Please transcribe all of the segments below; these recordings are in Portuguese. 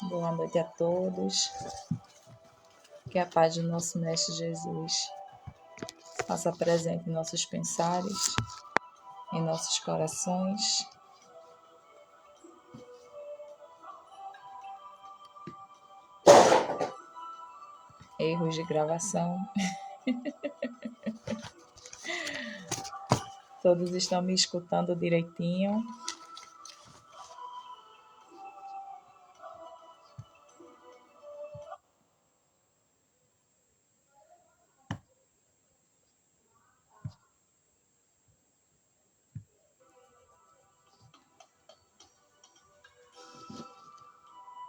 Boa noite a todos. Que a paz do nosso Mestre Jesus faça presente em nossos pensares, em nossos corações. Erros de gravação. Todos estão me escutando direitinho.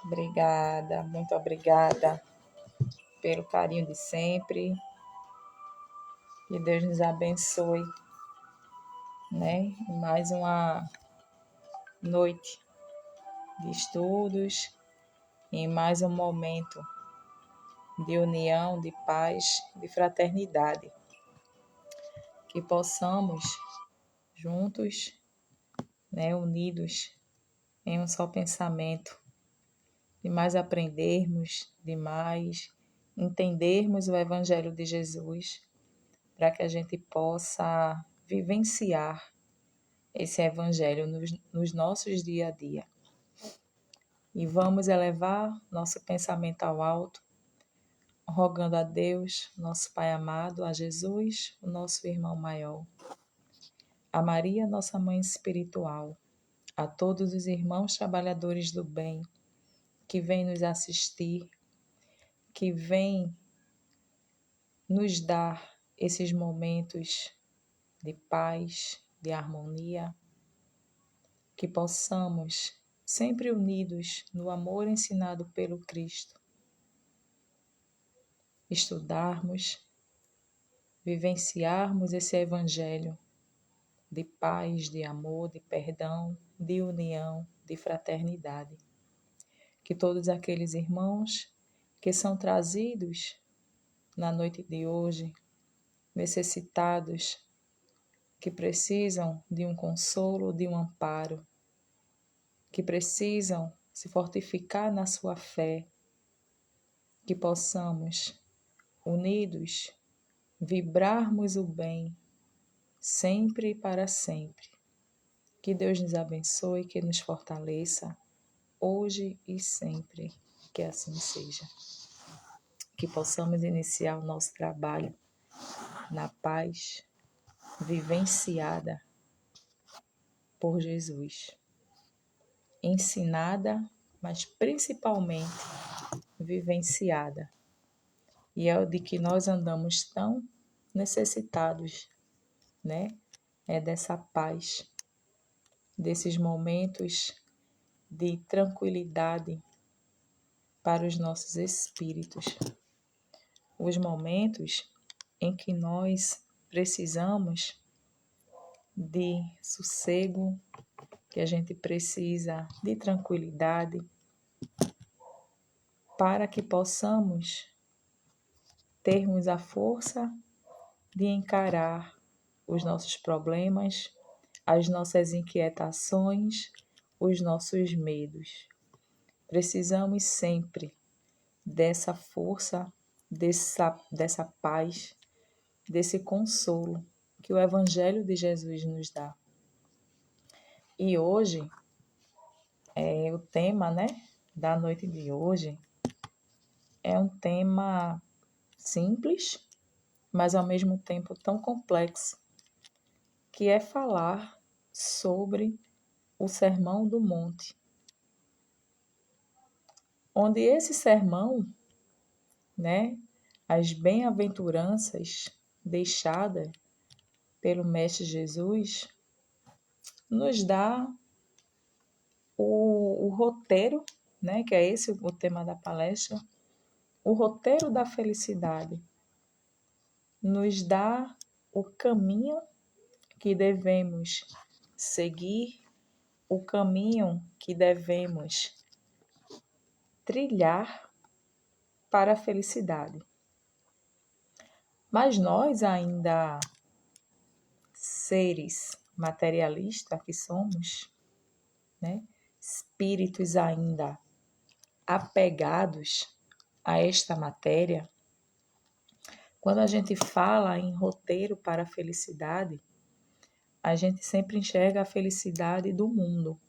Obrigada, muito obrigada pelo carinho de sempre. Que Deus nos abençoe, né? Mais uma noite de estudos, em mais um momento de união, de paz, de fraternidade. Que possamos, juntos, né, unidos em um só pensamento, de mais aprendermos, de mais entendermos o Evangelho de Jesus, para que a gente possa vivenciar esse Evangelho nos nossos dia a dia. E vamos elevar nosso pensamento ao alto, rogando a Deus, nosso Pai amado, a Jesus, o nosso irmão maior, a Maria, nossa mãe espiritual, a todos os irmãos trabalhadores do bem que vêm nos assistir, que vêm nos dar esses momentos de paz, de harmonia, que possamos, sempre unidos no amor ensinado pelo Cristo, estudarmos, vivenciarmos esse Evangelho de paz, de amor, de perdão, de união, de fraternidade. Que todos aqueles irmãos que são trazidos na noite de hoje, necessitados, que precisam de um consolo, de um amparo, que precisam se fortificar na sua fé, que possamos, unidos, vibrarmos o bem, sempre e para sempre. Que Deus nos abençoe, que nos fortaleça, hoje e sempre, que assim seja. Que possamos iniciar o nosso trabalho na paz, vivenciada por Jesus, ensinada, mas principalmente vivenciada. E é o de que nós andamos tão necessitados, né? É dessa paz, desses momentos de tranquilidade para os nossos espíritos. Os momentos em que nós precisamos de sossego, que a gente precisa de tranquilidade, para que possamos termos a força de encarar os nossos problemas, as nossas inquietações, os nossos medos. Precisamos sempre dessa força, dessa paz, desse consolo que o Evangelho de Jesus nos dá. E hoje, o tema, né, da noite de hoje é um tema simples, mas ao mesmo tempo tão complexo, que é falar sobre o Sermão do Monte. Onde esse sermão, né, as bem-aventuranças deixadas pelo Mestre Jesus, nos dá o roteiro, né, que é esse o tema da palestra, o roteiro da felicidade, nos dá o caminho que devemos seguir, o caminho que devemos trilhar para a felicidade. Mas nós ainda, seres materialistas que somos, né, espíritos ainda apegados a esta matéria, quando a gente fala em roteiro para a felicidade, a gente sempre enxerga a felicidade do mundo.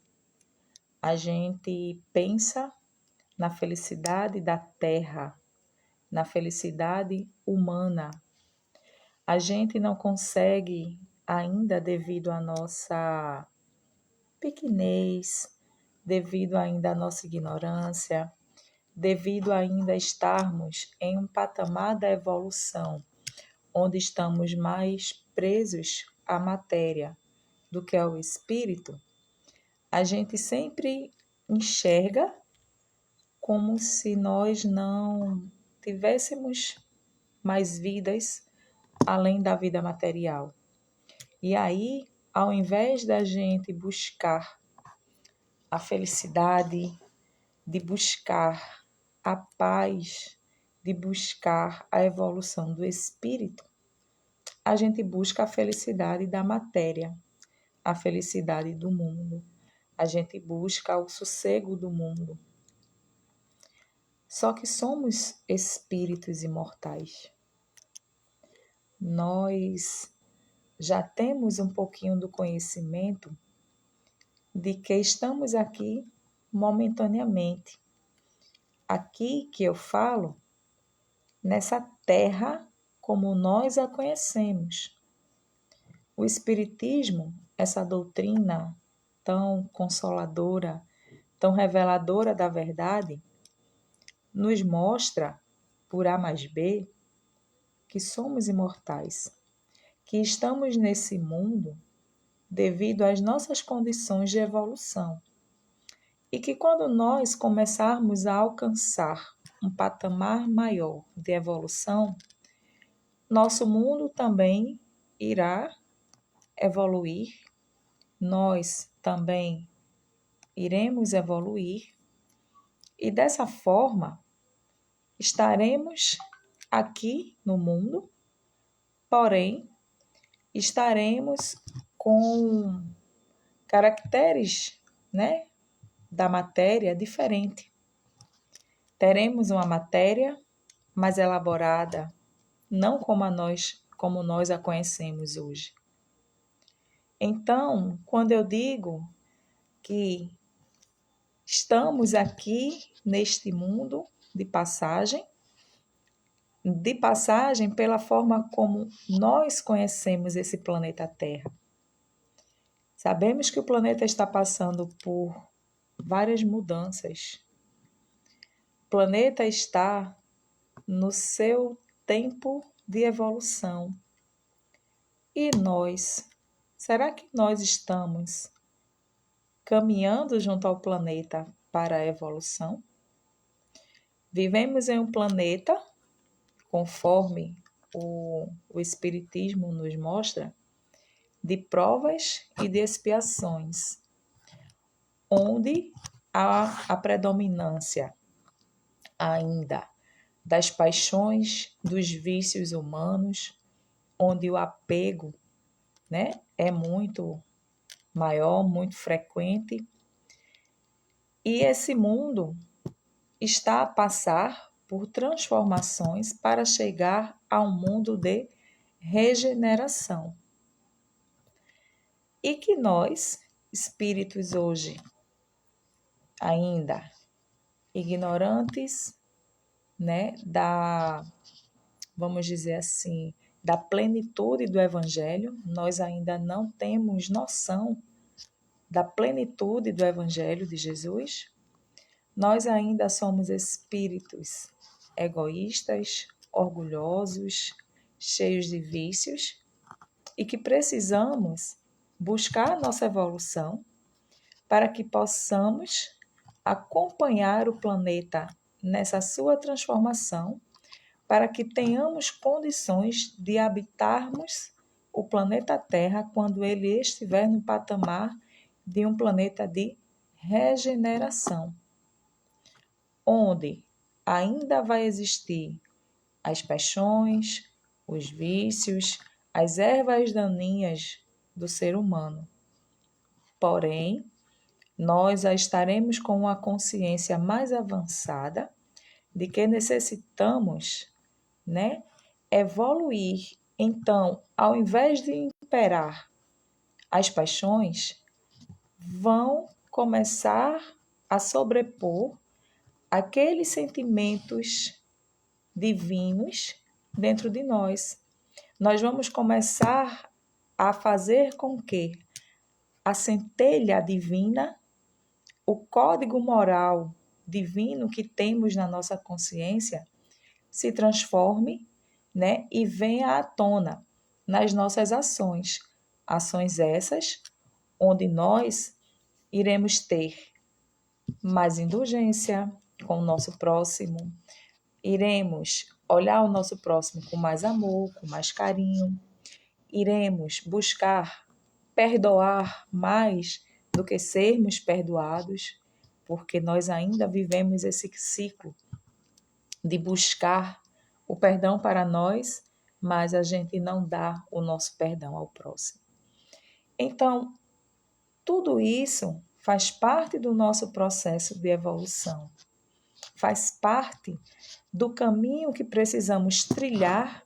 A gente pensa na felicidade da terra, na felicidade humana. A gente não consegue ainda, devido à nossa pequenez, devido ainda à nossa ignorância, devido ainda a estarmos em um patamar da evolução, onde estamos mais presos à matéria do que ao espírito, a gente sempre enxerga como se nós não tivéssemos mais vidas além da vida material. E aí, ao invés da gente buscar a felicidade, de buscar a paz, de buscar a evolução do espírito, a gente busca a felicidade da matéria, a felicidade do mundo. A gente busca o sossego do mundo. Só que somos espíritos imortais. Nós já temos um pouquinho do conhecimento de que estamos aqui momentaneamente. Aqui que eu falo, nessa terra como nós a conhecemos. O Espiritismo, essa doutrina tão consoladora, tão reveladora da verdade, nos mostra, por A mais B, que somos imortais, que estamos nesse mundo devido às nossas condições de evolução. E que quando nós começarmos a alcançar um patamar maior de evolução, nosso mundo também irá evoluir, nós também iremos evoluir, e dessa forma estaremos aqui no mundo, porém estaremos com caracteres, né, da matéria diferente. Teremos uma matéria mais elaborada, não como nós a conhecemos hoje. Então, quando eu digo que estamos aqui neste mundo de passagem pela forma como nós conhecemos esse planeta Terra. Sabemos que o planeta está passando por várias mudanças. O planeta está no seu tempo de evolução. E nós? Será que nós estamos caminhando junto ao planeta para a evolução? Vivemos em um planeta, conforme o Espiritismo nos mostra, de provas e de expiações, onde há a predominância ainda das paixões, dos vícios humanos, onde o apego, né, é muito maior, muito frequente. E esse mundo está a passar por transformações para chegar a um mundo de regeneração. E que nós, espíritos hoje, ainda ignorantes, né, vamos dizer assim, da plenitude do Evangelho, nós ainda não temos noção da plenitude do Evangelho de Jesus. Nós ainda somos espíritos egoístas, orgulhosos, cheios de vícios e que precisamos buscar a nossa evolução para que possamos acompanhar o planeta nessa sua transformação, para que tenhamos condições de habitarmos o planeta Terra quando ele estiver no patamar de um planeta de regeneração, onde ainda vai existir as paixões, os vícios, as ervas daninhas do ser humano. Porém, nós já estaremos com uma consciência mais avançada de que necessitamos, né, evoluir. Então, ao invés de imperar as paixões, vão começar a sobrepor aqueles sentimentos divinos dentro de nós. Nós vamos começar a fazer com que a centelha divina, o código moral divino que temos na nossa consciência, se transforme, né, e venha à tona nas nossas ações. Ações essas onde nós iremos ter mais indulgência com o nosso próximo, iremos olhar o nosso próximo com mais amor, com mais carinho, iremos buscar perdoar mais do que sermos perdoados, porque nós ainda vivemos esse ciclo de buscar o perdão para nós, mas a gente não dá o nosso perdão ao próximo. Então, tudo isso faz parte do nosso processo de evolução, faz parte do caminho que precisamos trilhar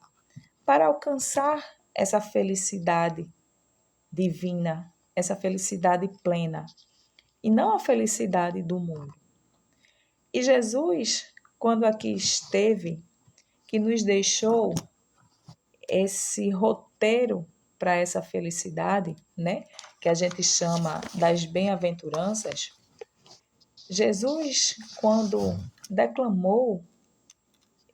para alcançar essa felicidade divina, essa felicidade plena, e não a felicidade do mundo. E Jesus, quando aqui esteve, que nos deixou esse roteiro para essa felicidade, né, que a gente chama das bem-aventuranças, Jesus, quando declamou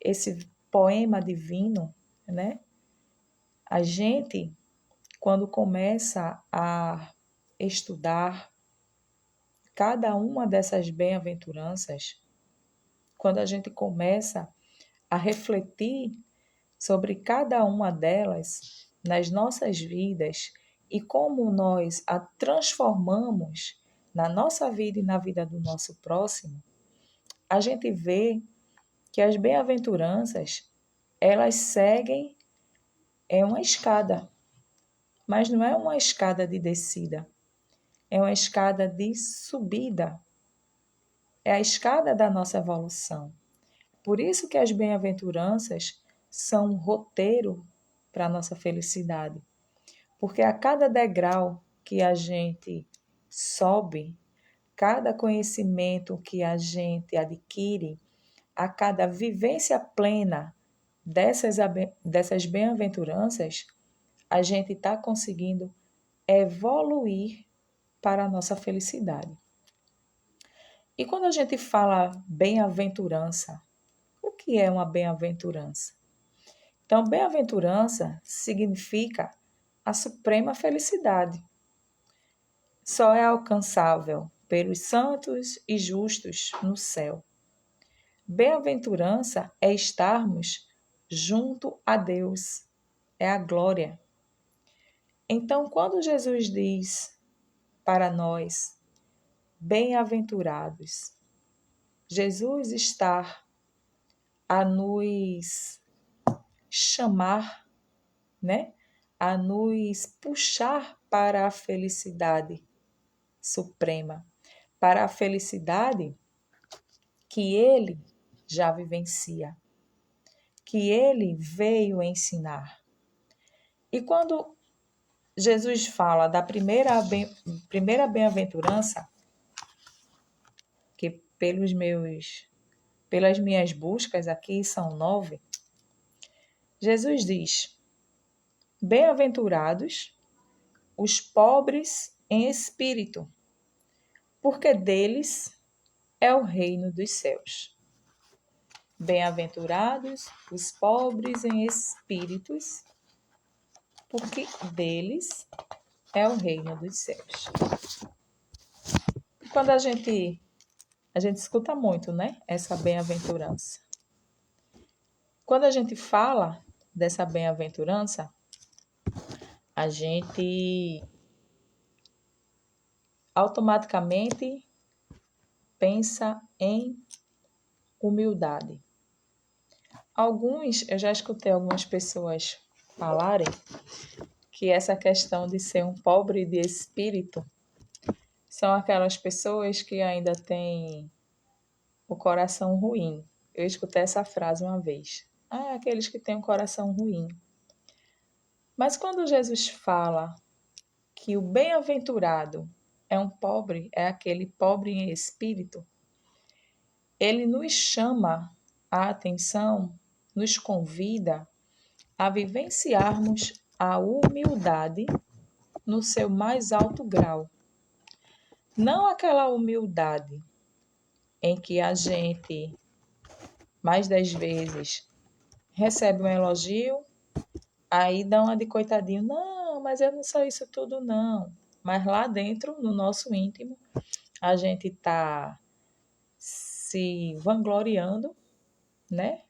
esse poema divino, né, a gente, quando começa a estudar cada uma dessas bem-aventuranças, quando a gente começa a refletir sobre cada uma delas nas nossas vidas e como nós a transformamos na nossa vida e na vida do nosso próximo, a gente vê que as bem-aventuranças, elas seguem uma escada, mas não é uma escada de descida, é uma escada de subida, é a escada da nossa evolução. Por isso que as bem-aventuranças são um roteiro para a nossa felicidade. Porque a cada degrau que a gente sobe, cada conhecimento que a gente adquire, a cada vivência plena dessas bem-aventuranças, a gente está conseguindo evoluir para a nossa felicidade. E quando a gente fala bem-aventurança, o que é uma bem-aventurança? Então, bem-aventurança significa a suprema felicidade. Só é alcançável pelos santos e justos no céu. Bem-aventurança é estarmos junto a Deus, é a glória. Então, quando Jesus diz para nós, bem-aventurados, Jesus está a nos chamar, né? A nos puxar para a felicidade suprema, para a felicidade que Ele já vivencia, que Ele veio ensinar. E quando Jesus fala da primeira bem-aventurança, que pelas minhas buscas aqui são 9, Jesus diz: bem-aventurados os pobres em espírito, porque deles é o reino dos céus. Bem-aventurados os pobres em espíritos, porque deles é o reino dos céus. Quando a gente escuta muito, né, essa bem-aventurança. Quando a gente fala dessa bem-aventurança, a gente automaticamente pensa em humildade. Eu já escutei algumas pessoas falarem que essa questão de ser um pobre de espírito são aquelas pessoas que ainda têm o coração ruim. Eu escutei essa frase uma vez. Ah, aqueles que têm o coração ruim. Mas quando Jesus fala que o bem-aventurado é um pobre, é aquele pobre em espírito, ele nos chama a atenção, nos convida a vivenciarmos a humildade no seu mais alto grau. Não aquela humildade em que a gente, mais das vezes, recebe um elogio, aí dá uma de coitadinho, não, mas eu não sou isso tudo, não. Mas lá dentro, no nosso íntimo, a gente está se vangloriando, né?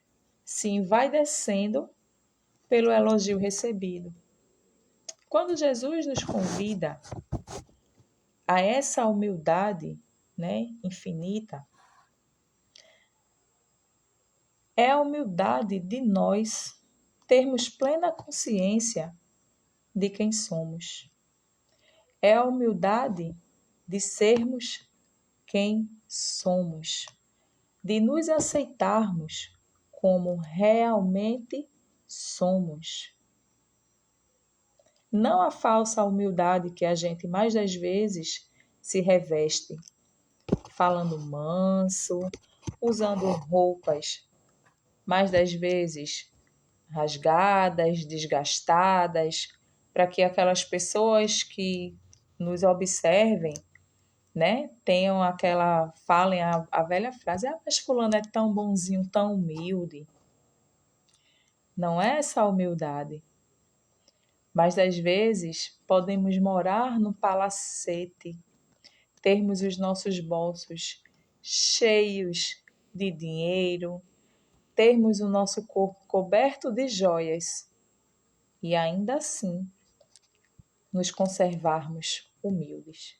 Se envaidecendo pelo elogio recebido. Quando Jesus nos convida a essa humildade, né, infinita, é a humildade de nós termos plena consciência de quem somos. É a humildade de sermos quem somos, de nos aceitarmos como realmente somos. Não a falsa humildade que a gente mais das vezes se reveste, falando manso, usando roupas mais das vezes rasgadas, desgastadas, para que aquelas pessoas que nos observem, né, tenham falem a velha frase, mas fulano é tão bonzinho, tão humilde. Não é essa humildade. Mas às vezes podemos morar no palacete, termos os nossos bolsos cheios de dinheiro, termos o nosso corpo coberto de joias e ainda assim nos conservarmos humildes.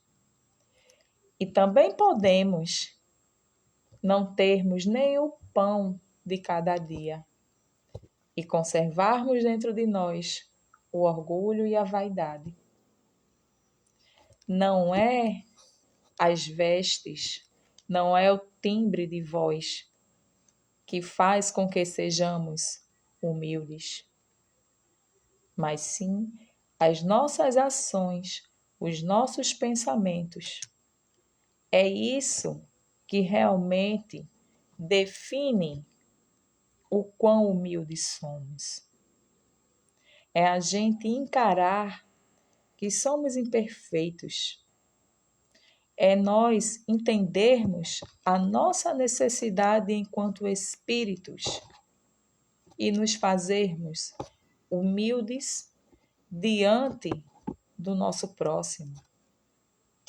E também podemos não termos nem o pão de cada dia e conservarmos dentro de nós o orgulho e a vaidade. Não é as vestes, não é o timbre de voz que faz com que sejamos humildes, mas sim as nossas ações, os nossos pensamentos. É isso que realmente define o quão humildes somos. É a gente encarar que somos imperfeitos. É nós entendermos a nossa necessidade enquanto espíritos e nos fazermos humildes diante do nosso próximo.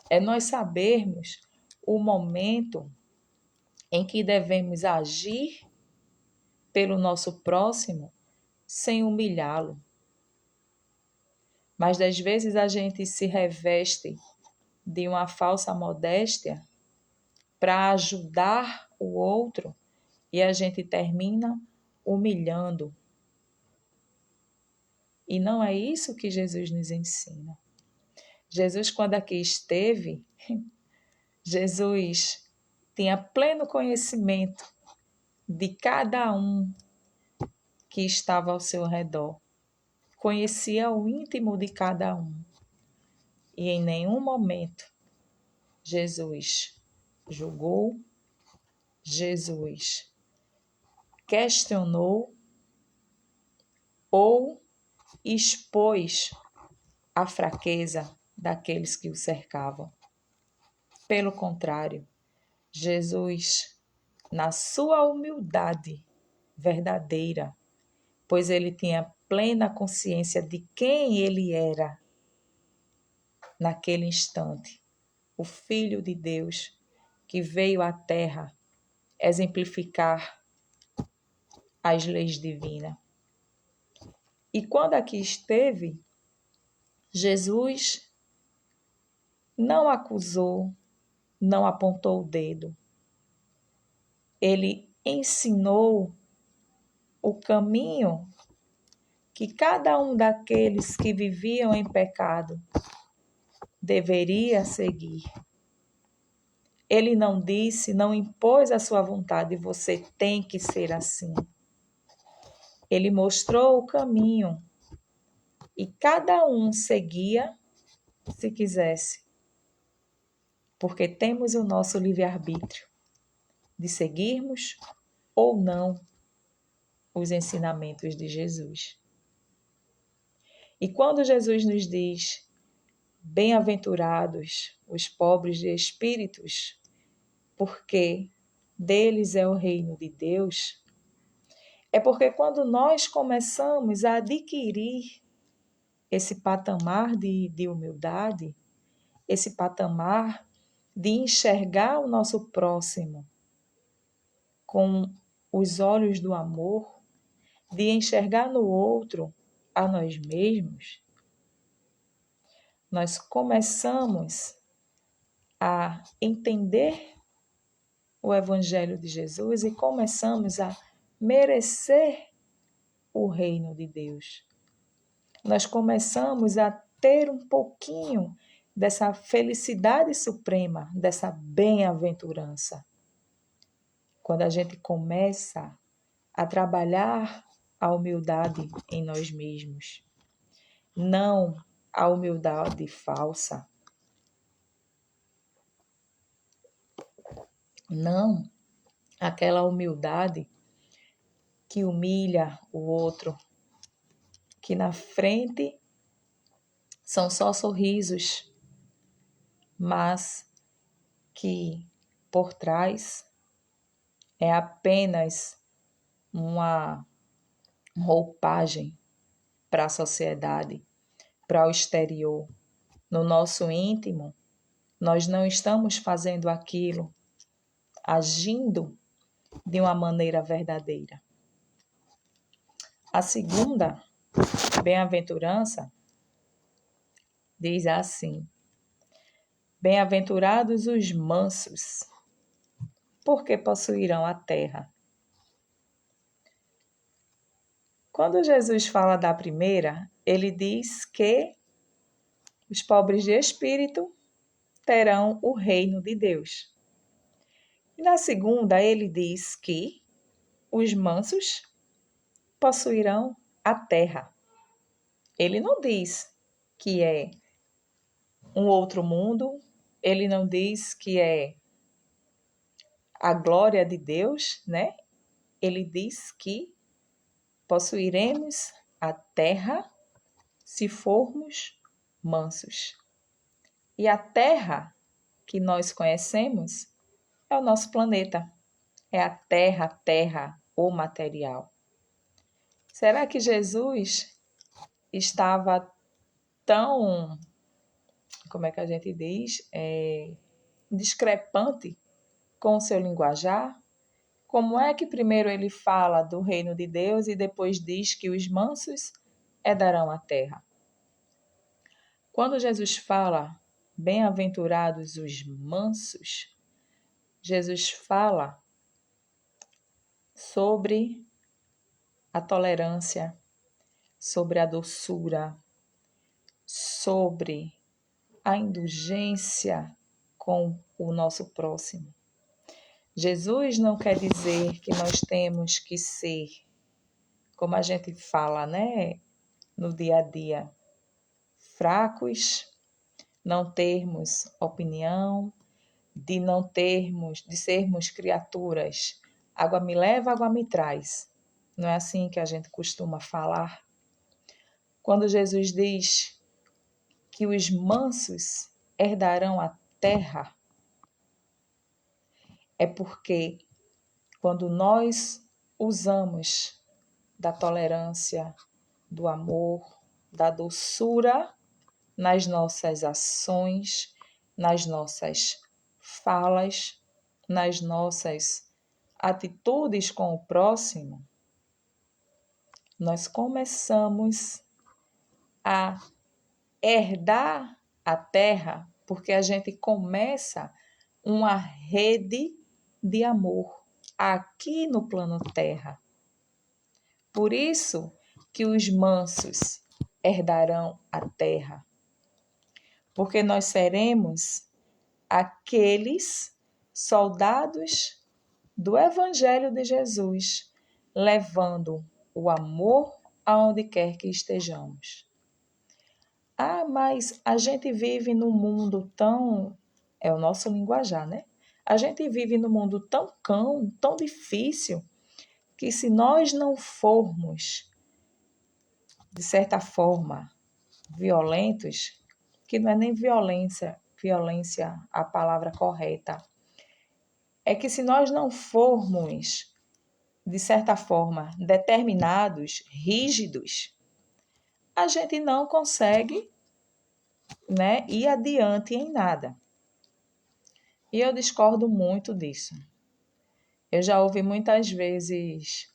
É nós sabermos o momento em que devemos agir pelo nosso próximo sem humilhá-lo. Mas das vezes a gente se reveste de uma falsa modéstia para ajudar o outro e a gente termina humilhando. E não é isso que Jesus nos ensina. Jesus, quando aqui esteve, Jesus tinha pleno conhecimento de cada um que estava ao seu redor. Conhecia o íntimo de cada um. E em nenhum momento Jesus julgou, Jesus questionou ou expôs a fraqueza daqueles que o cercavam. Pelo contrário, Jesus, na sua humildade verdadeira, pois ele tinha plena consciência de quem ele era naquele instante, o Filho de Deus que veio à Terra exemplificar as leis divinas. E quando aqui esteve, Jesus não acusou, não apontou o dedo. Ele ensinou o caminho que cada um daqueles que viviam em pecado deveria seguir. Ele não disse, não impôs a sua vontade, você tem que ser assim. Ele mostrou o caminho e cada um seguia se quisesse, porque temos o nosso livre-arbítrio de seguirmos ou não os ensinamentos de Jesus. E quando Jesus nos diz, bem-aventurados os pobres de espíritos, porque deles é o reino de Deus, é porque quando nós começamos a adquirir esse patamar de humildade, esse patamar de enxergar o nosso próximo com os olhos do amor, de enxergar no outro a nós mesmos, nós começamos a entender o Evangelho de Jesus e começamos a merecer o reino de Deus. Nós começamos a ter um pouquinho dessa felicidade suprema, dessa bem-aventurança. Quando a gente começa a trabalhar a humildade em nós mesmos, não a humildade falsa, não aquela humildade que humilha o outro, que na frente são só sorrisos, mas que por trás é apenas uma roupagem para a sociedade, para o exterior. No nosso íntimo, nós não estamos fazendo aquilo, agindo de uma maneira verdadeira. A segunda bem-aventurança diz assim: bem-aventurados os mansos, porque possuirão a terra. Quando Jesus fala da primeira, ele diz que os pobres de espírito terão o reino de Deus. E na segunda, ele diz que os mansos possuirão a terra. Ele não diz que é um outro mundo, ele não diz que é a glória de Deus, né? Ele diz que possuiremos a terra se formos mansos. E a terra que nós conhecemos é o nosso planeta. É a terra, o material. Será que Jesus estava tão, como é que a gente diz, discrepante com o seu linguajar? Como é que primeiro ele fala do reino de Deus e depois diz que os mansos herdarão a terra? Quando Jesus fala, bem-aventurados os mansos, Jesus fala sobre a tolerância, sobre a doçura, sobre a indulgência com o nosso próximo. Jesus não quer dizer que nós temos que ser, como a gente fala, né, no dia a dia, fracos, não termos opinião, de sermos criaturas. Água me leva, água me traz. Não é assim que a gente costuma falar? Quando Jesus diz que os mansos herdarão a terra, é porque quando nós usamos da tolerância, do amor, da doçura nas nossas ações, nas nossas falas, nas nossas atitudes com o próximo, nós começamos a herdar a terra porque a gente começa uma rede de amor aqui no plano terra. Por isso que os mansos herdarão a terra, porque nós seremos aqueles soldados do Evangelho de Jesus, levando o amor aonde quer que estejamos. Ah, mas a gente vive num mundo tão... É o nosso linguajar, né? A gente vive num mundo tão cão, tão difícil, que se nós não formos, de certa forma, violentos, que não é nem violência a palavra correta, é que se nós não formos, de certa forma, determinados, rígidos, a gente não consegue, né, ir adiante em nada. E eu discordo muito disso. Eu já ouvi muitas vezes,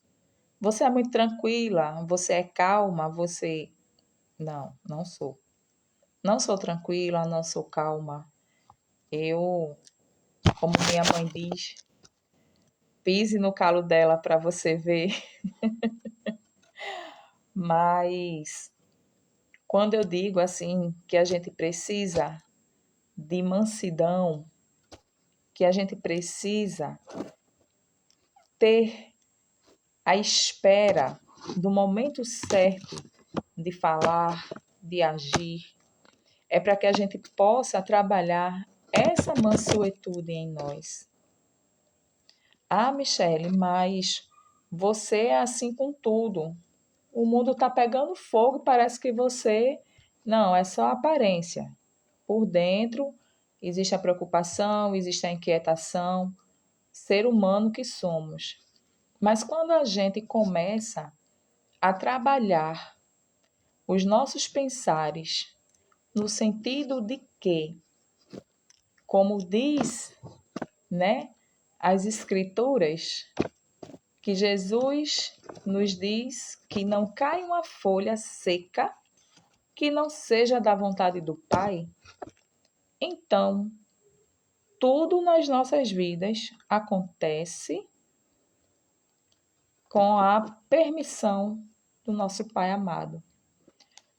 você é muito tranquila, você é calma, você... Não, não sou. Não sou tranquila, não sou calma. Eu, como minha mãe diz, pise no calo dela para você ver. Mas quando eu digo assim que a gente precisa de mansidão, que a gente precisa ter a espera do momento certo de falar, de agir, é para que a gente possa trabalhar essa mansuetude em nós. Ah, Michele, mas você é assim com tudo. O mundo está pegando fogo e parece que você... Não, é só aparência. Por dentro existe a preocupação, existe a inquietação, ser humano que somos. Mas quando a gente começa a trabalhar os nossos pensares no sentido de que, como diz, né, as escrituras, que Jesus nos diz que não cai uma folha seca que não seja da vontade do Pai, então tudo nas nossas vidas acontece com a permissão do nosso Pai amado.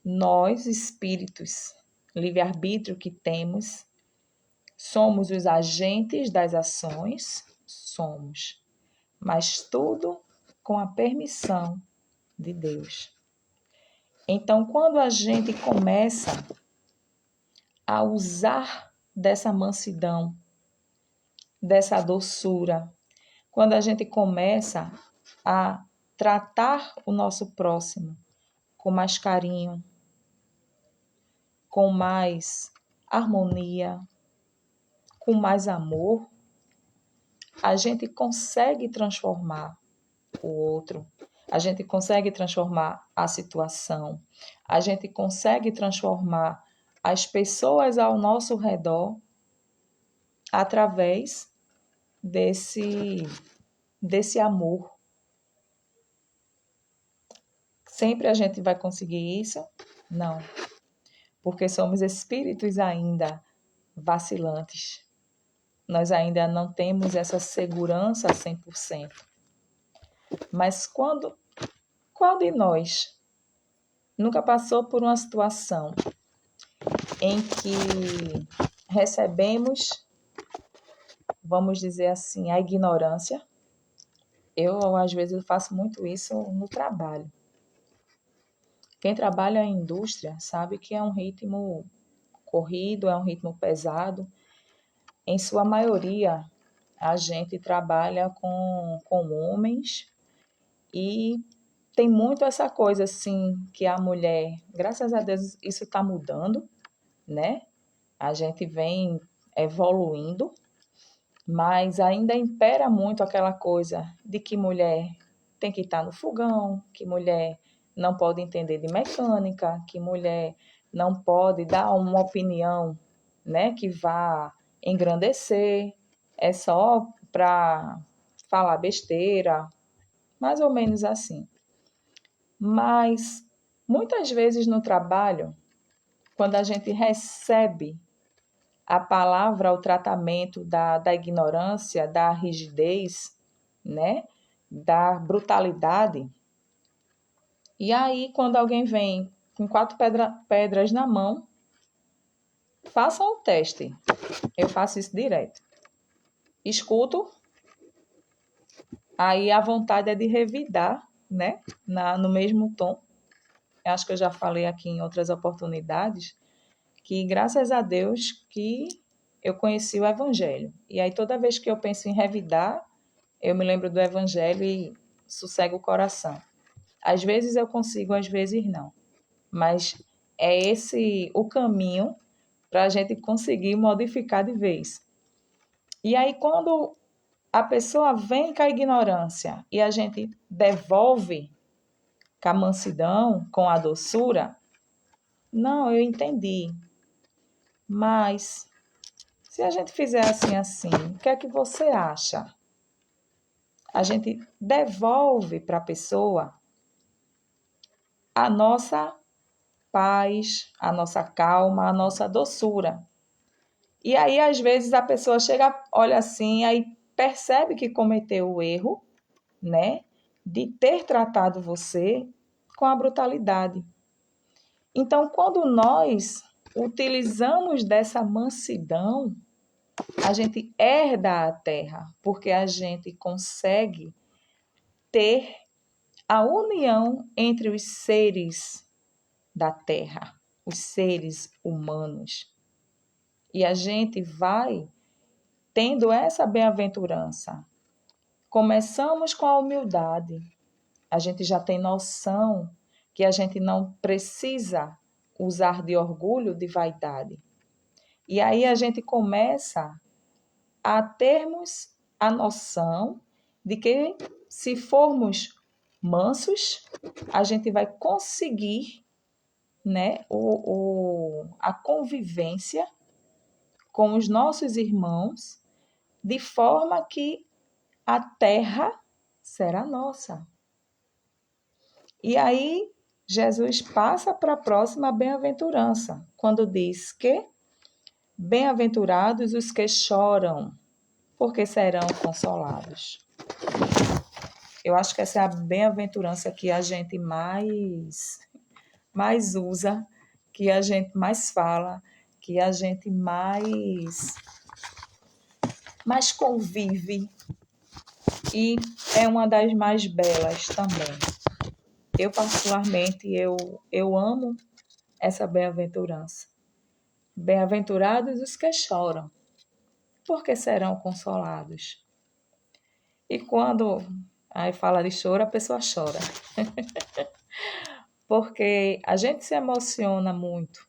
Nós, espíritos, livre-arbítrio que temos, somos os agentes das ações, somos, mas tudo com a permissão de Deus. Então, quando a gente começa a usar dessa mansidão, dessa doçura, quando a gente começa a tratar o nosso próximo com mais carinho, com mais harmonia, com mais amor, a gente consegue transformar o outro, a gente consegue transformar a situação, a gente consegue transformar as pessoas ao nosso redor através desse amor. Sempre a gente vai conseguir isso? Não, porque somos espíritos ainda vacilantes. Nós ainda não temos essa segurança 100%. Mas qual de nós nunca passou por uma situação em que recebemos, vamos dizer assim, a ignorância? Eu, às vezes, faço muito isso no trabalho. Quem trabalha em indústria sabe que é um ritmo corrido, é um ritmo pesado. Em sua maioria, a gente trabalha com homens e tem muito essa coisa assim que a mulher, graças a Deus, isso está mudando, né? A gente vem evoluindo, mas ainda impera muito aquela coisa de que mulher tem que estar no fogão, que mulher não pode entender de mecânica, que mulher não pode dar uma opinião, né, que vá engrandecer, é só para falar besteira, mais ou menos assim. Mas muitas vezes no trabalho, quando a gente recebe a palavra, o tratamento da ignorância, da rigidez, né? Da brutalidade. E aí, quando alguém vem com 4 pedras na mão, façam o teste. Eu faço isso direto. escuto, aí a vontade é de revidar, né? No mesmo tom. Eu acho que eu já falei aqui em outras oportunidades que, graças a Deus, que eu conheci o Evangelho. E aí, toda vez que eu penso em revidar, eu me lembro do Evangelho e sossego o coração. Às vezes eu consigo, às vezes não. Mas é esse o caminho para a gente conseguir modificar de vez. E aí, quando a pessoa vem com a ignorância e a gente devolve com a mansidão, com a doçura, não, eu entendi. Mas se a gente fizer assim, assim, o que é que você acha? A gente devolve para a pessoa a nossa paz, a nossa calma, a nossa doçura. E aí, às vezes, a pessoa chega, olha assim, aí percebe que cometeu o erro, né, de ter tratado você com a brutalidade. Então, quando nós utilizamos dessa mansidão, a gente herda a terra, porque a gente consegue ter a união entre os seres da terra, os seres humanos. E a gente vai tendo essa bem-aventurança. Começamos com a humildade. A gente já tem noção que a gente não precisa usar de orgulho, de vaidade. E aí a gente começa a termos a noção de que, se formos mansos, a gente vai conseguir, né, a convivência com os nossos irmãos, de forma que a terra será nossa. E aí Jesus passa para a próxima bem-aventurança, quando diz que bem-aventurados os que choram, porque serão consolados. Eu acho que essa é a bem-aventurança que a gente mais usa, que a gente mais fala, que a gente mais convive, e é uma das mais belas também. Eu, particularmente, eu amo essa bem-aventurança. Bem-aventurados os que choram, porque serão consolados. E quando aí fala de choro, a pessoa chora. Porque a gente se emociona muito.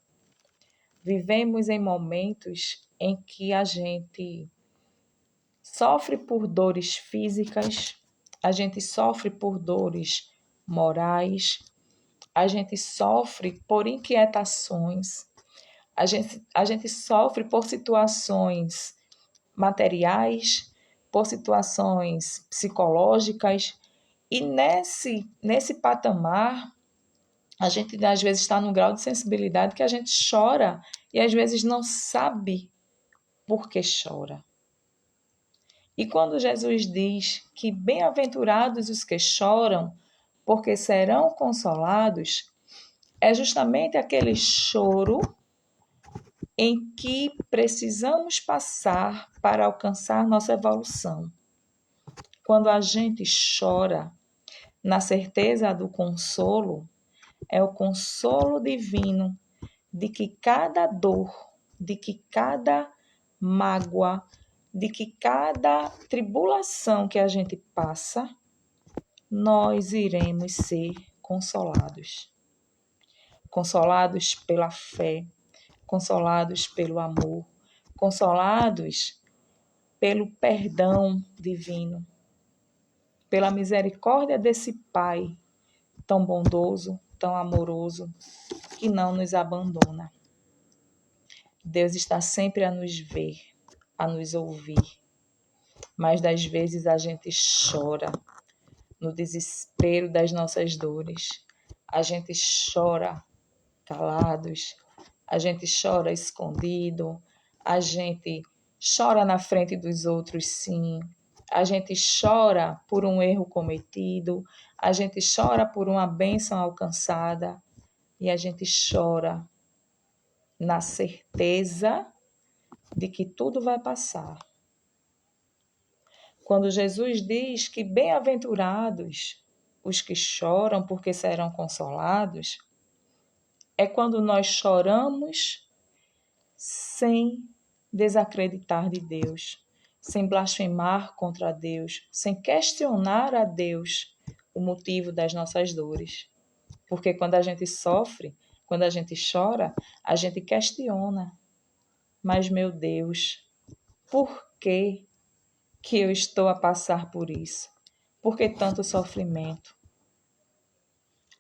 Vivemos em momentos em que a gente sofre por dores físicas, a gente sofre por dores morais, a gente sofre por inquietações, a gente sofre por situações materiais, por situações psicológicas, e nesse patamar, a gente às vezes está num grau de sensibilidade que a gente chora e às vezes não sabe por que chora. E quando Jesus diz que bem-aventurados os que choram, porque serão consolados, é justamente aquele choro em que precisamos passar para alcançar nossa evolução. Quando a gente chora na certeza do consolo, é o consolo divino de que cada dor, de que cada mágoa, de que cada tribulação que a gente passa, nós iremos ser consolados. Consolados pela fé, consolados pelo amor, consolados pelo perdão divino, pela misericórdia desse Pai tão bondoso, tão amoroso, que não nos abandona. Deus está sempre a nos ver, a nos ouvir, mas das vezes a gente chora no desespero das nossas dores, a gente chora calados, a gente chora escondido, a gente chora na frente dos outros, sim. A gente chora por um erro cometido, a gente chora por uma bênção alcançada e a gente chora na certeza de que tudo vai passar. Quando Jesus diz que bem-aventurados os que choram, porque serão consolados, é quando nós choramos sem desacreditar de Deus, sem blasfemar contra Deus, sem questionar a Deus o motivo das nossas dores. Porque quando a gente sofre, quando a gente chora, a gente questiona. Mas, meu Deus, por que eu estou a passar por isso? Por que tanto sofrimento?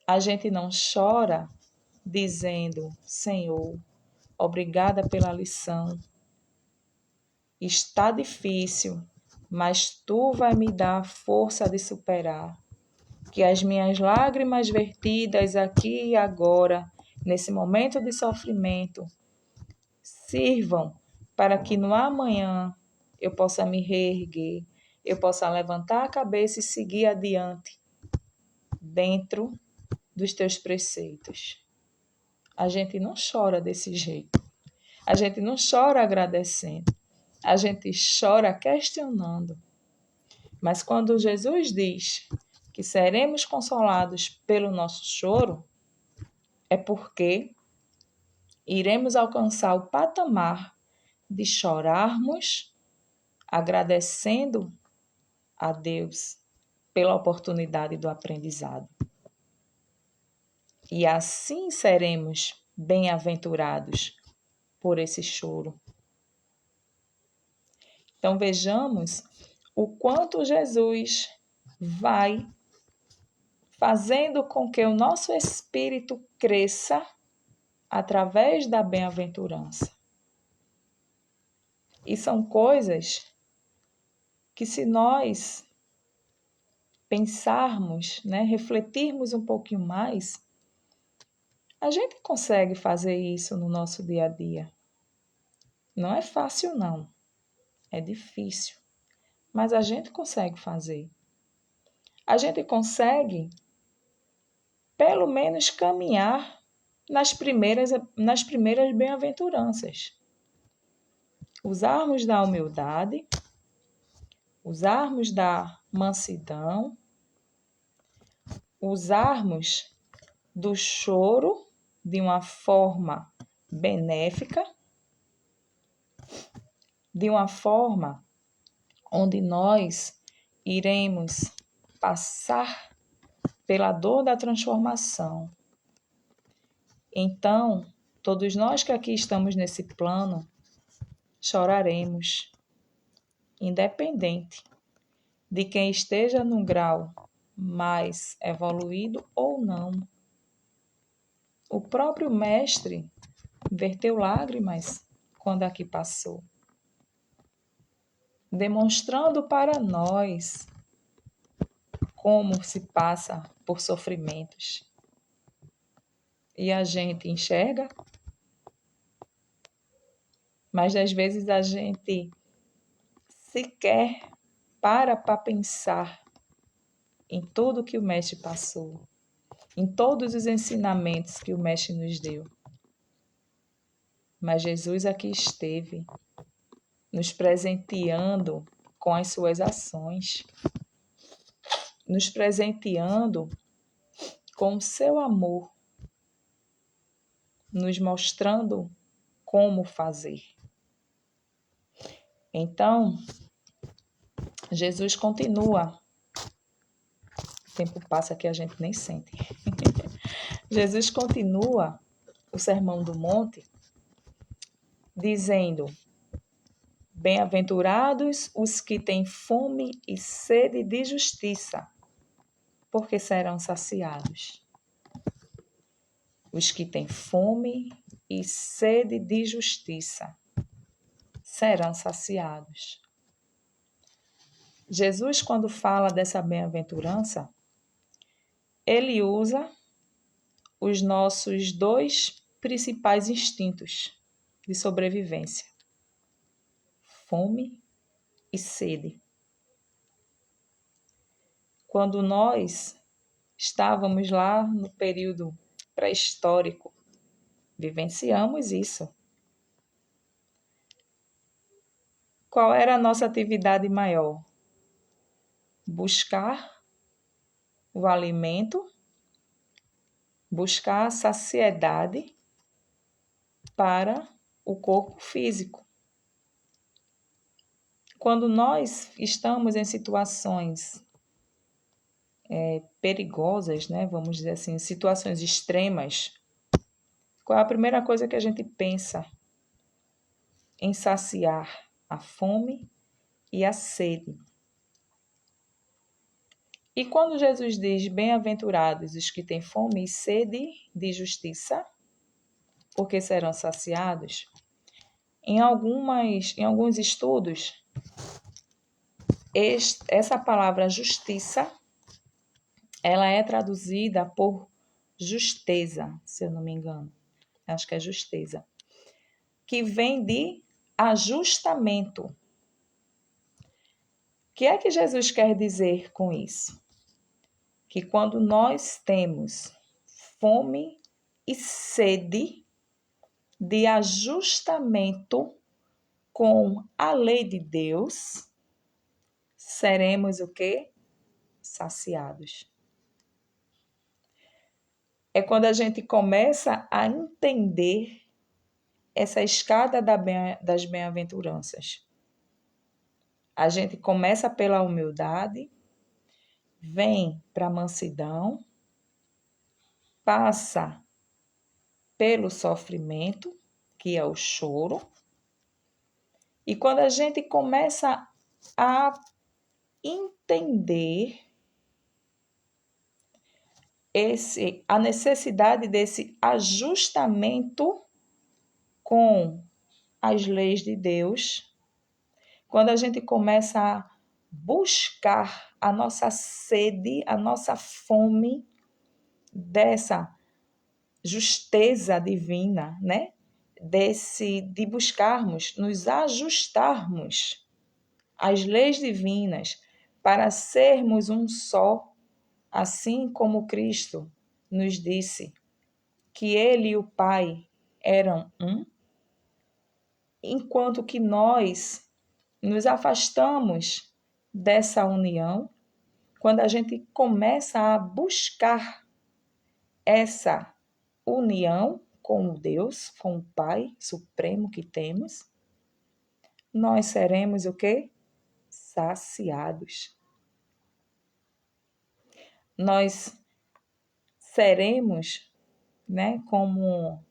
A gente não chora dizendo, Senhor, obrigada pela lição. Está difícil, mas tu vai me dar a força de superar. Que as minhas lágrimas vertidas aqui e agora, nesse momento de sofrimento, sirvam para que no amanhã eu possa me reerguer, eu possa levantar a cabeça e seguir adiante dentro dos teus preceitos. A gente não chora desse jeito. A gente não chora agradecendo. A gente chora questionando. Mas quando Jesus diz que seremos consolados pelo nosso choro, é porque iremos alcançar o patamar de chorarmos agradecendo a Deus pela oportunidade do aprendizado. E assim seremos bem-aventurados por esse choro. Então vejamos o quanto Jesus vai fazendo com que o nosso espírito cresça através da bem-aventurança. E são coisas que, se nós pensarmos, refletirmos um pouquinho mais, a gente consegue fazer isso no nosso dia a dia. Não é fácil, não. É difícil. Mas a gente consegue fazer. A gente consegue, pelo menos, caminhar nas primeiras bem-aventuranças. Usarmos da humildade, usarmos da mansidão, usarmos do choro de uma forma benéfica, de uma forma onde nós iremos passar pela dor da transformação. Então, todos nós que aqui estamos nesse plano, choraremos, independente de quem esteja num grau mais evoluído ou não. O próprio mestre verteu lágrimas quando aqui passou, demonstrando para nós como se passa por sofrimentos. E a gente enxerga, mas às vezes a gente sequer para pensar em tudo que o mestre passou, em todos os ensinamentos que o mestre nos deu. Mas Jesus aqui esteve, nos presenteando com as suas ações, nos presenteando com o seu amor, nos mostrando como fazer. Então, Jesus continua. O tempo passa que a gente nem sente. Jesus continua o Sermão do Monte dizendo: bem-aventurados os que têm fome e sede de justiça, porque serão saciados. Os que têm fome e sede de justiça serão saciados. Jesus, quando fala dessa bem-aventurança, ele usa os nossos dois principais instintos de sobrevivência: fome e sede. Quando nós estávamos lá no período pré-histórico, vivenciamos isso. Qual era a nossa atividade maior? buscar o alimento, buscar a saciedade para o corpo físico. Quando nós estamos em situações perigosas, né, vamos dizer assim, situações extremas, qual é a primeira coisa que a gente pensa? Em saciar a fome e a sede. E quando Jesus diz, bem-aventurados os que têm fome e sede de justiça, porque serão saciados, em alguns estudos, essa palavra justiça, ela é traduzida por justeza, se eu não me engano. Acho que é justeza. Que vem de ajustamento. O que é que Jesus quer dizer com isso? Que quando nós temos fome e sede de ajustamento com a lei de Deus, seremos o quê? Saciados. É quando a gente começa a entender essa escada das bem-aventuranças. A gente começa pela humildade, vem para a mansidão, passa pelo sofrimento, que é o choro, e quando a gente começa a entender a necessidade desse ajustamento com as leis de Deus, quando a gente começa a buscar a nossa sede, a nossa fome dessa justeza divina, né? De buscarmos, nos ajustarmos às leis divinas para sermos um só, assim como Cristo nos disse que Ele e o Pai eram um, enquanto que nós nos afastamos dessa união, quando a gente começa a buscar essa união com o Deus, com o Pai Supremo que temos, nós seremos o quê? Saciados. Nós seremos, né, como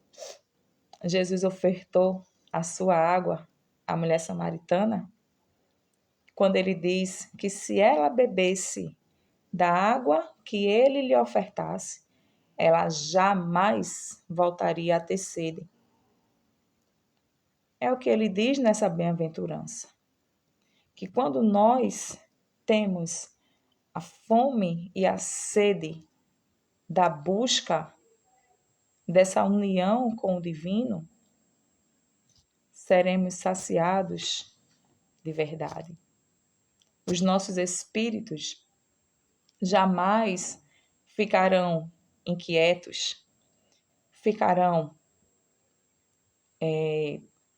Jesus ofertou a sua água à mulher samaritana, quando ele diz que se ela bebesse da água que ele lhe ofertasse, ela jamais voltaria a ter sede. É o que ele diz nessa bem-aventurança. Que quando nós temos a fome e a sede da busca dessa união com o divino, seremos saciados de verdade. Os nossos espíritos jamais ficarão inquietos, ficarão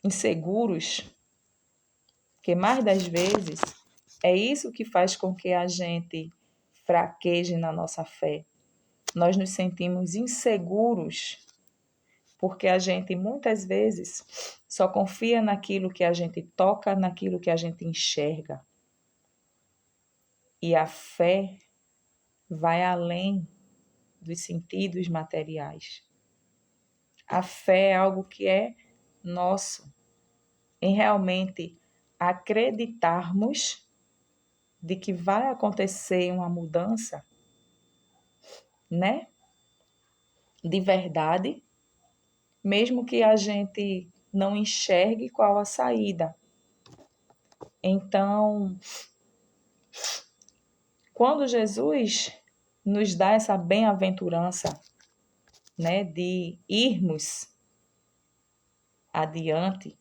inseguros, porque mais das vezes é isso que faz com que a gente fraqueje na nossa fé. Nós nos sentimos inseguros porque a gente muitas vezes só confia naquilo que a gente toca, naquilo que a gente enxerga. E a fé vai além dos sentidos materiais. A fé é algo que é nosso, em realmente acreditarmos de que vai acontecer uma mudança, né? De verdade, mesmo que a gente não enxergue qual a saída. Então, quando Jesus nos dá essa bem-aventurança, né, de irmos adiante,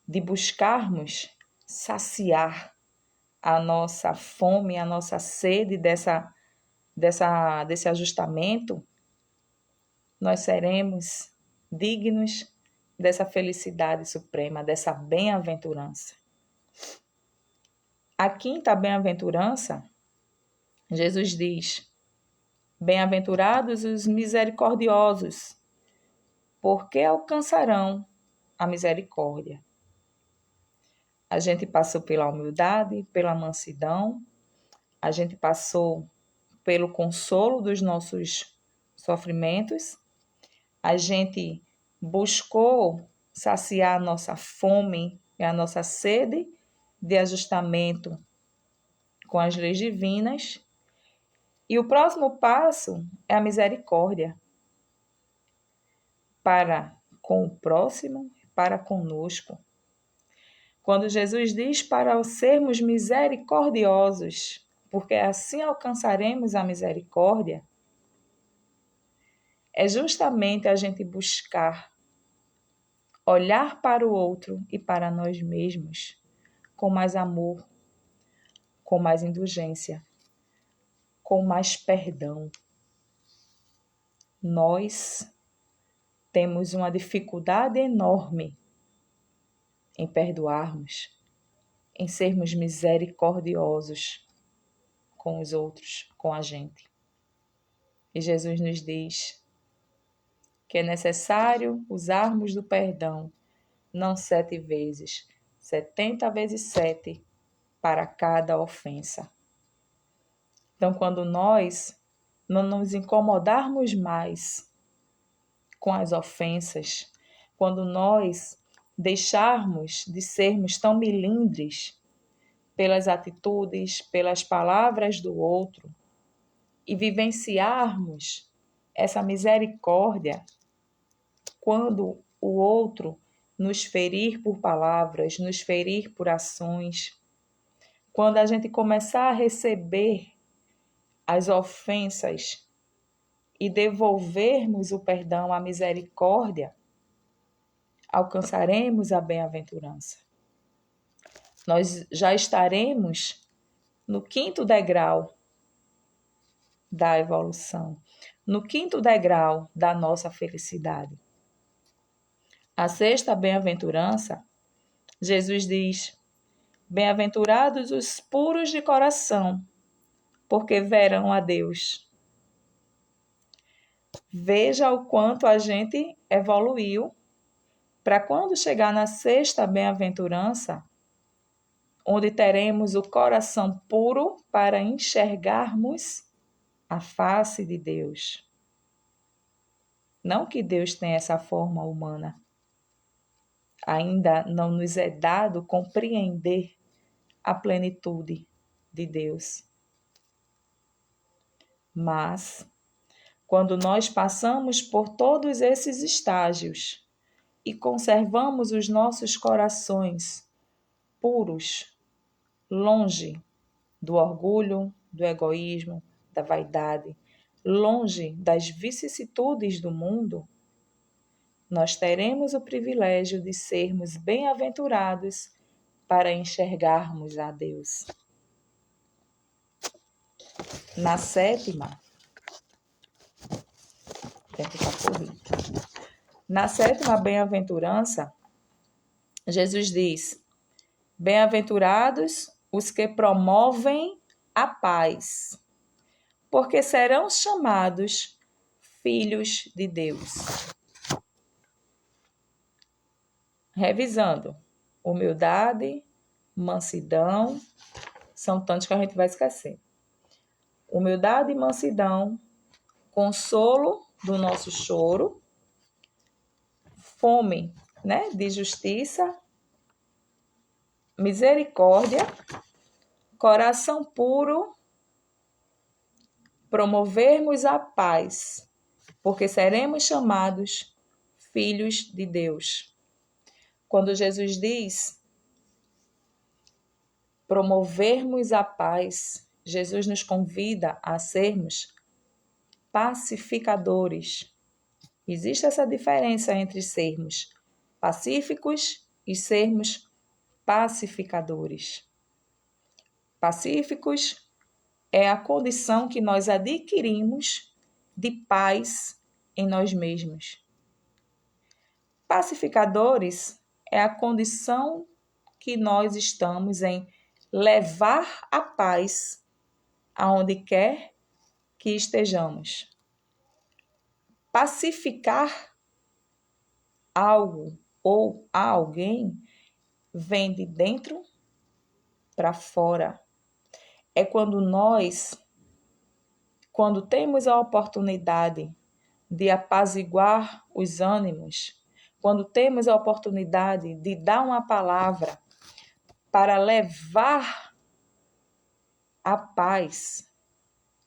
de buscarmos saciar a nossa fome, a nossa sede desse ajustamento, nós seremos dignos dessa felicidade suprema, dessa bem-aventurança. A quinta bem-aventurança, Jesus diz: bem-aventurados os misericordiosos, porque alcançarão a misericórdia. A gente passou pela humildade, pela mansidão, a gente passou pelo consolo dos nossos sofrimentos, a gente buscou saciar a nossa fome e a nossa sede de ajustamento com as leis divinas. E o próximo passo é a misericórdia para com o próximo, para conosco. Quando Jesus diz para sermos misericordiosos, porque assim alcançaremos a misericórdia, é justamente a gente buscar olhar para o outro e para nós mesmos com mais amor, com mais indulgência, com mais perdão. Nós temos uma dificuldade enorme em perdoarmos, em sermos misericordiosos com os outros, com a gente. E Jesus nos diz que é necessário usarmos do perdão, não 7 vezes, 70 vezes 7 para cada ofensa. Então, quando nós não nos incomodarmos mais com as ofensas, quando nós deixarmos de sermos tão melindres pelas atitudes, pelas palavras do outro e vivenciarmos essa misericórdia quando o outro nos ferir por palavras, nos ferir por ações, quando a gente começar a receber as ofensas e devolvermos o perdão, a misericórdia, alcançaremos a bem-aventurança. Nós já estaremos no 5º degrau da evolução, no 5º degrau da nossa felicidade. A 6ª bem-aventurança, Jesus diz: bem-aventurados os puros de coração, porque verão a Deus. Veja o quanto a gente evoluiu para quando chegar na 6ª bem-aventurança, onde teremos o coração puro para enxergarmos a face de Deus. Não que Deus tenha essa forma humana. Ainda não nos é dado compreender a plenitude de Deus. Mas, quando nós passamos por todos esses estágios e conservamos os nossos corações puros, longe do orgulho, do egoísmo, da vaidade, longe das vicissitudes do mundo, nós teremos o privilégio de sermos bem-aventurados para enxergarmos a Deus. Na 7ª, na 7ª bem-aventurança, Jesus diz: bem-aventurados os que promovem a paz, porque serão chamados filhos de Deus. Revisando: humildade, mansidão, são tantos que a gente vai esquecer. Humildade e mansidão, consolo do nosso choro, fome, de justiça, misericórdia, coração puro, promovermos a paz, porque seremos chamados filhos de Deus. Quando Jesus diz promovermos a paz, Jesus nos convida a sermos pacificadores. Existe essa diferença entre sermos pacíficos e sermos pacificadores. Pacíficos é a condição que nós adquirimos de paz em nós mesmos. Pacificadores é a condição que nós estamos em levar a paz aonde quer que estejamos. Pacificar algo ou alguém vem de dentro para fora. É quando temos a oportunidade de apaziguar os ânimos, quando temos a oportunidade de dar uma palavra para levar a paz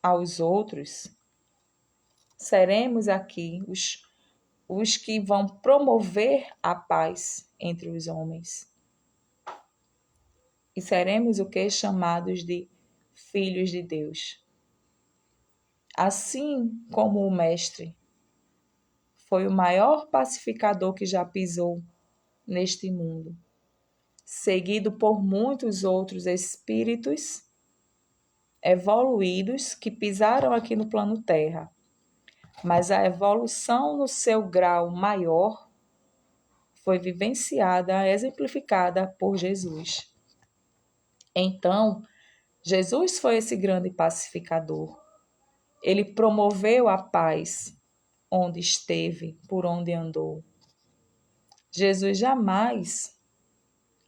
aos outros, seremos aqui os que vão promover a paz entre os homens. E seremos o que? Chamados de filhos de Deus. Assim como o Mestre foi o maior pacificador que já pisou neste mundo, seguido por muitos outros espíritos evoluídos que pisaram aqui no plano Terra. Mas a evolução no seu grau maior foi vivenciada, exemplificada por Jesus. Então, Jesus foi esse grande pacificador. Ele promoveu a paz onde esteve, por onde andou. Jesus jamais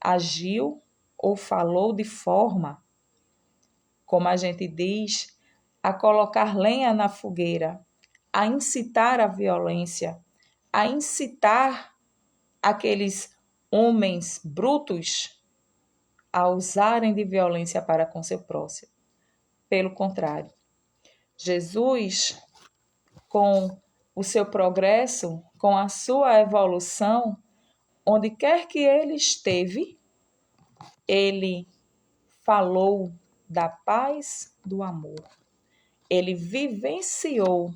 agiu ou falou de forma, como a gente diz, a colocar lenha na fogueira, a incitar a violência, a incitar aqueles homens brutos a usarem de violência para com seu próximo. Pelo contrário, Jesus, com o seu progresso, com a sua evolução, onde quer que ele esteve, ele falou da paz, do amor. Ele vivenciou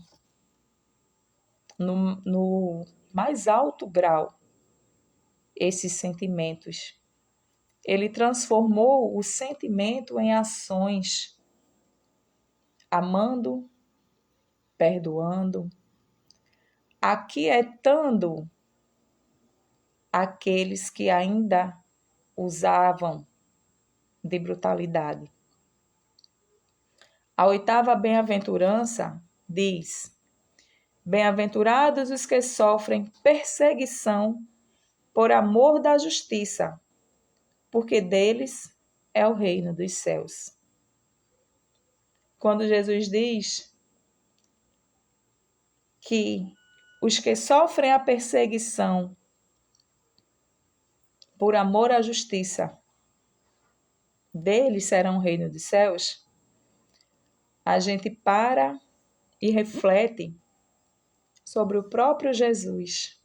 no mais alto grau esses sentimentos. Ele transformou o sentimento em ações, amando, perdoando, aquietando aqueles que ainda usavam de brutalidade. A 8ª bem-aventurança diz: bem-aventurados os que sofrem perseguição por amor da justiça, porque deles é o reino dos céus. Quando Jesus diz que os que sofrem a perseguição por amor à justiça, deles serão o reino dos céus, a gente para e reflete sobre o próprio Jesus.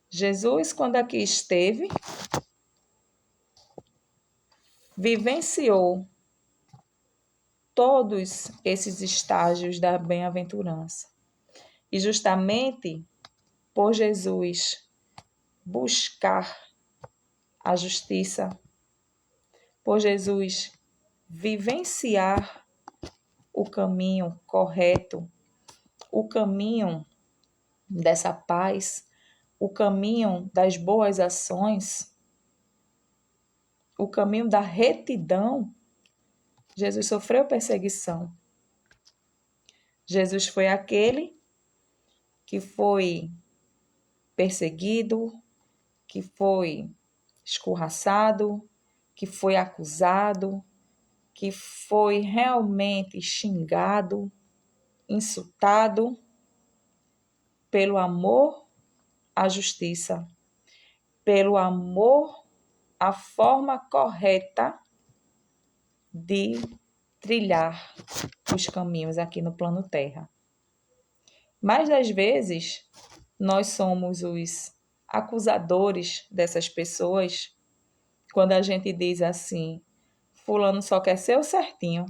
Jesus, quando aqui esteve, vivenciou todos esses estágios da bem-aventurança. E justamente por Jesus buscar a justiça, por Jesus vivenciar o caminho correto, o caminho dessa paz, o caminho das boas ações, o caminho da retidão, Jesus sofreu perseguição. Jesus foi aquele que foi perseguido, que foi escorraçado, que foi acusado, que foi realmente xingado, insultado pelo amor à justiça, pelo amor à forma correta de trilhar os caminhos aqui no plano Terra. Mais das vezes, nós somos os acusadores dessas pessoas quando a gente diz assim: fulano só quer ser o certinho.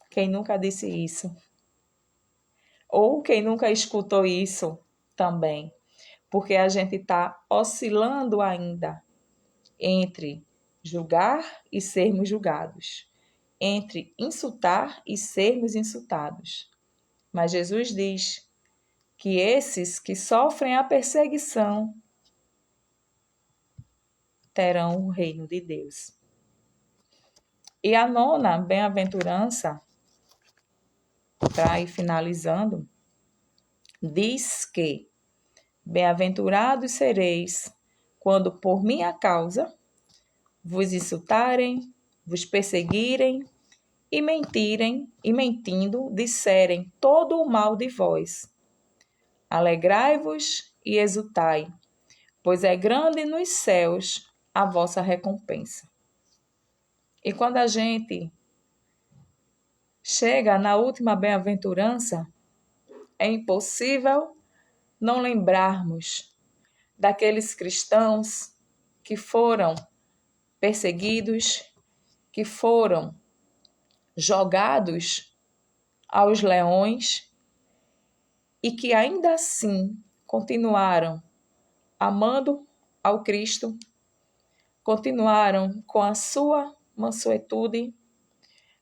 Quem nunca disse isso? Ou quem nunca escutou isso também? Porque a gente está oscilando ainda entre julgar e sermos julgados, entre insultar e sermos insultados. Mas Jesus diz que esses que sofrem a perseguição terão o reino de Deus. E a nona bem-aventurança, para ir finalizando, diz que bem-aventurados sereis quando por minha causa vos insultarem, vos perseguirem e mentirem, e mentindo, disserem todo o mal de vós. Alegrai-vos e exultai, pois é grande nos céus a vossa recompensa. E quando a gente chega na última bem-aventurança, é impossível não lembrarmos daqueles cristãos que foram perseguidos, que foram jogados aos leões e que ainda assim continuaram amando ao Cristo, continuaram com a sua mansuetude,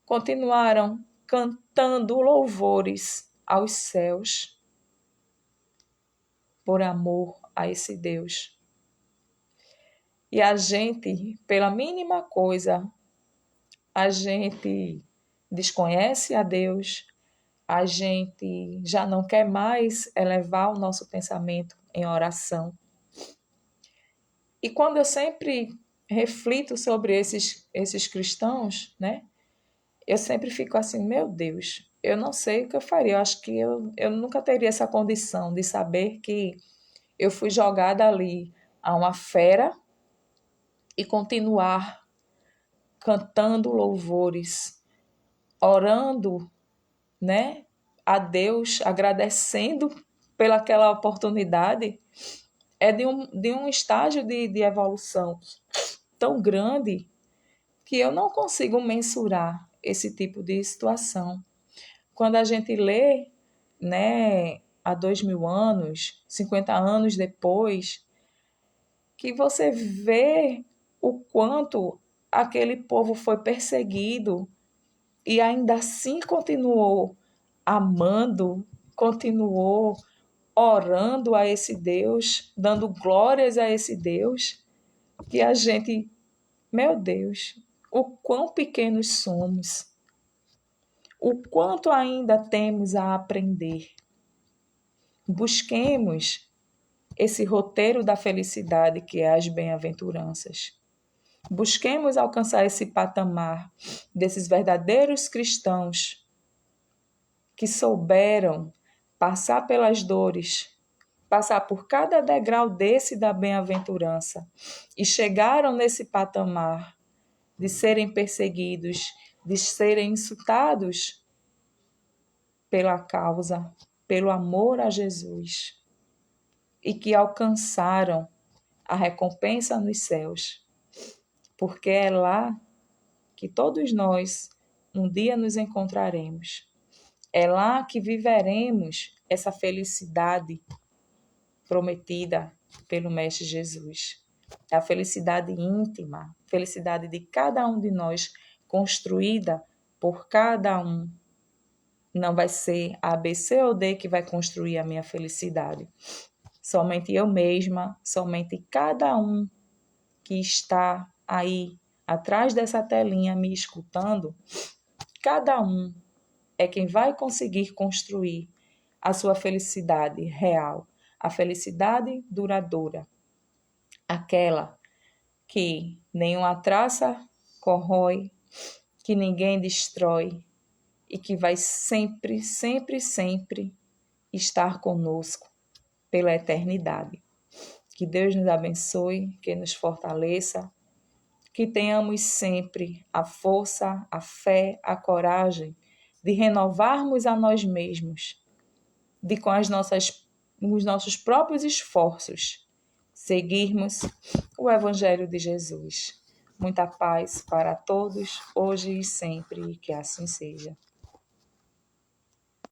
continuaram cantando louvores aos céus por amor a esse Deus. E a gente, pela mínima coisa, a gente desconhece a Deus, a gente já não quer mais elevar o nosso pensamento em oração. E quando eu sempre reflito sobre esses cristãos, né? Eu sempre fico assim, meu Deus, eu não sei o que eu faria. Eu acho que eu nunca teria essa condição de saber que eu fui jogada ali a uma fera e continuar cantando louvores, orando, né, a Deus, agradecendo pelaquela oportunidade, é de um estágio de evolução tão grande que eu não consigo mensurar esse tipo de situação. Quando a gente lê, né, há 2000 anos, 50 anos depois, que você vê o quanto aquele povo foi perseguido e ainda assim continuou amando, continuou orando a esse Deus, dando glórias a esse Deus, que a gente, meu Deus, o quão pequenos somos, o quanto ainda temos a aprender. Busquemos esse roteiro da felicidade que é as bem-aventuranças. Busquemos alcançar esse patamar desses verdadeiros cristãos que souberam passar pelas dores, passar por cada degrau desse da bem-aventurança e chegaram nesse patamar de serem perseguidos, de serem insultados pela causa, pelo amor a Jesus e que alcançaram a recompensa nos céus, porque é lá que todos nós um dia nos encontraremos. É lá que viveremos essa felicidade prometida pelo Mestre Jesus. É a felicidade íntima, felicidade de cada um de nós, construída por cada um. Não vai ser a B, C ou D que vai construir a minha felicidade. Somente eu mesma, somente cada um que está aí atrás dessa telinha me escutando, cada um é quem vai conseguir construir a sua felicidade real, a felicidade duradoura, aquela que nenhuma traça corrói, que ninguém destrói e que vai sempre, sempre, sempre estar conosco pela eternidade. Que Deus nos abençoe, que nos fortaleça, que tenhamos sempre a força, a fé, a coragem de renovarmos a nós mesmos, de com os nossos próprios esforços, seguirmos o Evangelho de Jesus. Muita paz para todos, hoje e sempre, que assim seja.